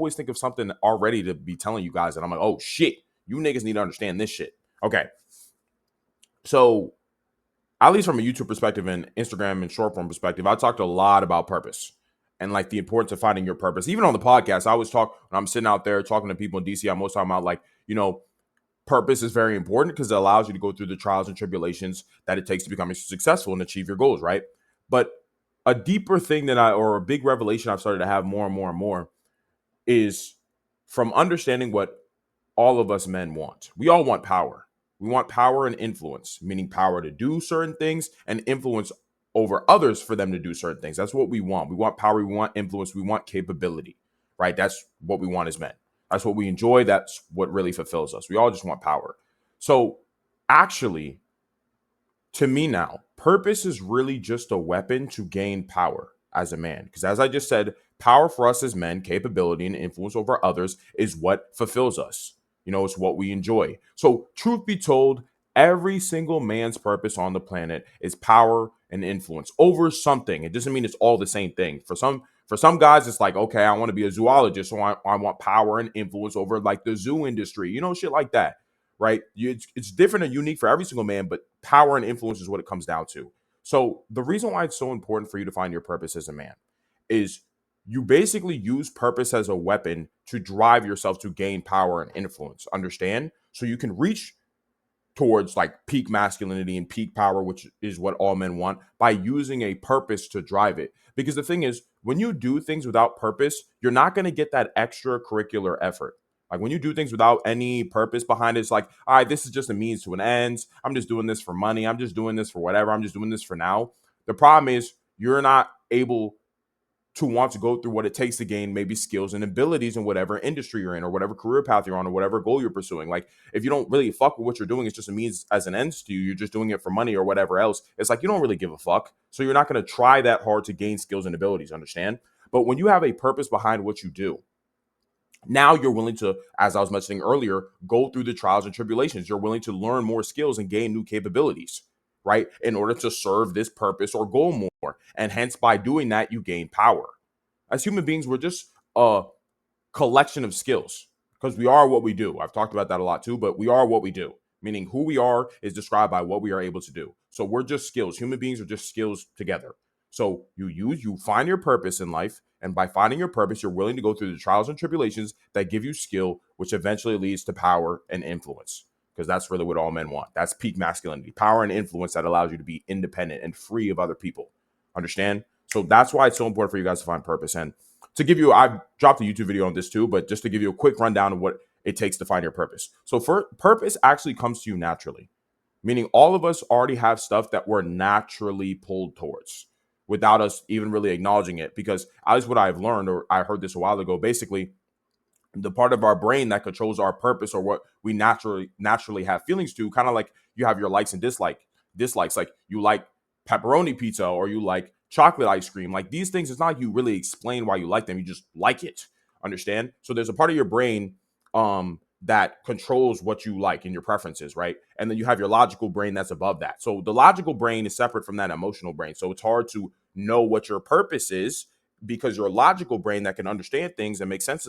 always think of something already to be telling you guys, and I'm like, oh shit, you niggas need to understand this shit. Okay. So at least from a YouTube perspective and Instagram and short form perspective, I talked a lot about purpose and like the importance of finding your purpose. Even on the podcast, I always talk when I'm sitting out there talking to people in DC, I'm most talking about like, purpose is very important because it allows you to go through the trials and tribulations that it takes to become successful and achieve your goals, right? But a deeper thing or a big revelation I've started to have more and more and more is from understanding what all of us men want. We all want power. We want power and influence, meaning power to do certain things and influence over others for them to do certain things. That's what we want. We want power. We want influence. We want capability, right? That's what we want as men. That's what we enjoy. That's what really fulfills us. We all just want power. So actually, to me now, purpose is really just a weapon to gain power as a man. Because as I just said, power for us as men, capability and influence over others is what fulfills us. It's what we enjoy. So truth be told, every single man's purpose on the planet is power and influence over something. It doesn't mean it's all the same thing. For some guys, it's like, okay, I want to be a zoologist, so I want power and influence over like the zoo industry, shit like that, right? It's different and unique for every single man, but power and influence is what it comes down to. So the reason why it's so important for you to find your purpose as a man is you basically use purpose as a weapon to drive yourself to gain power and influence. Understand? So you can reach towards like peak masculinity and peak power, which is what all men want, by using a purpose to drive it. Because the thing is, when you do things without purpose, you're not going to get that extracurricular effort. Like when you do things without any purpose behind it, it's like, all right, this is just a means to an end. I'm just doing this for money. I'm just doing this for whatever. I'm just doing this for now. The problem is you're not able to want to go through what it takes to gain maybe skills and abilities in whatever industry you're in or whatever career path you're on or whatever goal you're pursuing. Like if you don't really fuck with what you're doing, it's just a means as an end to you. You're just doing it for money or whatever else. It's like you don't really give a fuck. So you're not going to try that hard to gain skills and abilities, understand? But when you have a purpose behind what you do, now you're willing to, as I was mentioning earlier, go through the trials and tribulations. You're willing to learn more skills and gain new capabilities, right? In order to serve this purpose or goal more. And hence by doing that, you gain power. As human beings, we're just a collection of skills because we are what we do. I've talked about that a lot too, but we are what we do, meaning who we are is described by what we are able to do. So we're just skills. Human beings are just skills together. So you find your purpose in life. And by finding your purpose, you're willing to go through the trials and tribulations that give you skill, which eventually leads to power and influence. Because that's really what all men want. That's peak masculinity, power and influence that allows you to be independent and free of other people. Understand? So that's why it's so important for you guys to find purpose. And to give you, I've dropped a YouTube video on this too, but just to give you a quick rundown of what it takes to find your purpose. So for purpose actually comes to you naturally, meaning all of us already have stuff that we're naturally pulled towards without us even really acknowledging it. Because at least what I've learned, or I heard this a while ago, basically the part of our brain that controls our purpose or what we naturally have feelings to, kind of like you have your likes and dislikes, like you like pepperoni pizza or you like chocolate ice cream. Like these things, it's not like you really explain why you like them. You just like it. Understand? So there's a part of your brain that controls what you like and your preferences, right? And then you have your logical brain that's above that. So the logical brain is separate from that emotional brain. So it's hard to know what your purpose is because your logical brain that can understand things and make sense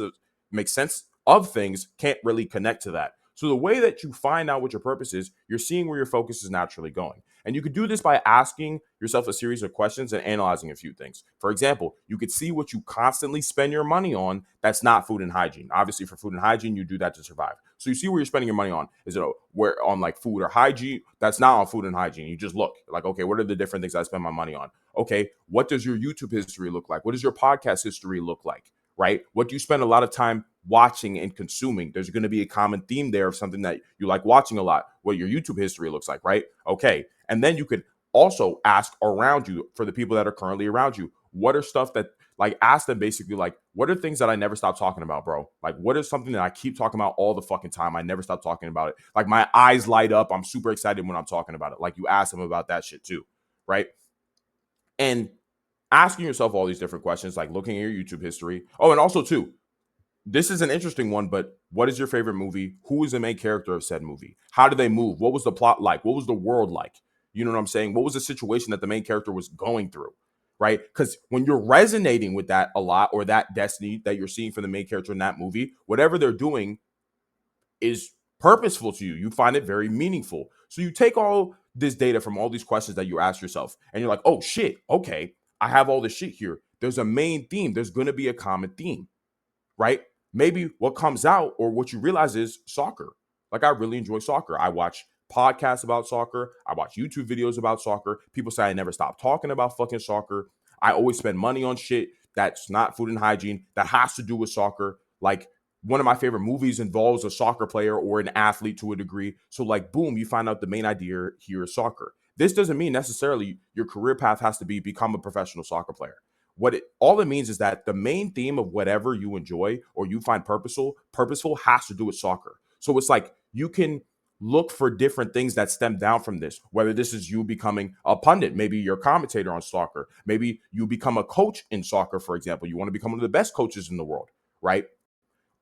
of things can't really connect to that. So the way that you find out what your purpose is, you're seeing where your focus is naturally going. And you could do this by asking yourself a series of questions and analyzing a few things. For example, you could see what you constantly spend your money on that's not food and hygiene. Obviously, for food and hygiene, you do that to survive. So you see where you're spending your money on. Is it where on like food or hygiene? That's not on food and hygiene. You just look like, okay, what are the different things I spend my money on? Okay, what does your YouTube history look like? What does your podcast history look like? Right? What do you spend a lot of time watching and consuming? There's going to be a common theme there of something that you like watching a lot, what your YouTube history looks like, right? Okay. And then you could also ask around you, for the people that are currently around you, what are stuff that, like, ask them basically, like, what are things that I never stop talking about, bro? Like, what is something that I keep talking about all the fucking time? I never stop talking about it. Like, my eyes light up. I'm super excited when I'm talking about it. Like, you ask them about that shit too, right? And asking yourself all these different questions, like looking at your YouTube history. Oh, and also too, this is an interesting one, but what is your favorite movie? Who is the main character of said movie? How did they move? What was the plot like? What was the world like? You know what I'm saying? What was the situation that the main character was going through, right? Because when you're resonating with that a lot, or that destiny that you're seeing for the main character in that movie, whatever they're doing is purposeful to you. You find it very meaningful. So you take all this data from all these questions that you ask yourself, and you're like, oh shit, okay, I have all this shit here. There's a main theme. There's going to be a common theme, right? Maybe what comes out or what you realize is soccer. Like, I really enjoy soccer. I watch podcasts about soccer. I watch YouTube videos about soccer. People say I never stop talking about fucking soccer. I always spend money on shit that's not food and hygiene that has to do with soccer. Like, one of my favorite movies involves a soccer player or an athlete to a degree. So, like, boom, you find out the main idea here is soccer. This doesn't mean necessarily your career path has to be become a professional soccer player. What it all it means is that the main theme of whatever you enjoy or you find purposeful has to do with soccer. So it's like you can look for different things that stem down from this, whether this is you becoming a pundit, maybe you're a commentator on soccer, maybe you become a coach in soccer, for example. You want to become one of the best coaches in the world, right?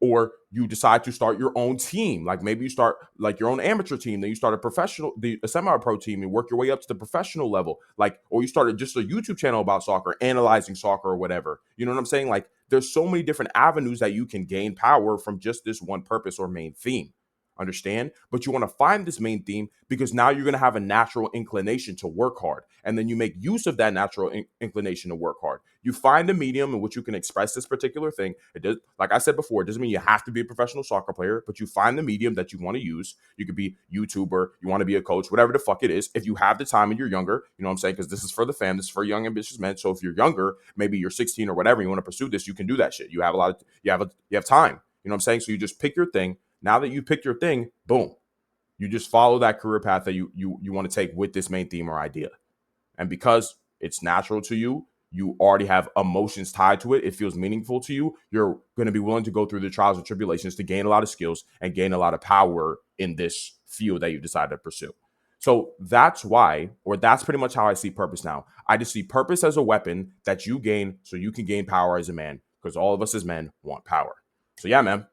Or you decide to start your own team. Like, maybe you start like your own amateur team, then you start a semi-pro team and work your way up to the professional level. Like, or you started just a YouTube channel about soccer, analyzing soccer or whatever. You know what I'm saying? Like, there's so many different avenues that you can gain power from just this one purpose or main theme. Understand? But you want to find this main theme because now you're going to have a natural inclination to work hard. And then you make use of that natural inclination to work hard. You find a medium in which you can express this particular thing. It does, like I said before, it doesn't mean you have to be a professional soccer player, but you find the medium that you want to use. You could be YouTuber, you want to be a coach, whatever the fuck it is. If you have the time and you're younger, you know what I'm saying? Because this is for the fam, this is for young ambitious men. So if you're younger, maybe you're 16 or whatever, you want to pursue this, you can do that shit. You have you have time. You know what I'm saying? So you just pick your thing. Now that you picked your thing, boom, you just follow that career path that you want to take with this main theme or idea. And because it's natural to you, you already have emotions tied to it. It feels meaningful to you. You're going to be willing to go through the trials and tribulations to gain a lot of skills and gain a lot of power in this field that you decided to pursue. So that's why, or that's pretty much how I see purpose now. I just see purpose as a weapon that you gain so you can gain power as a man, because all of us as men want power. So yeah, man.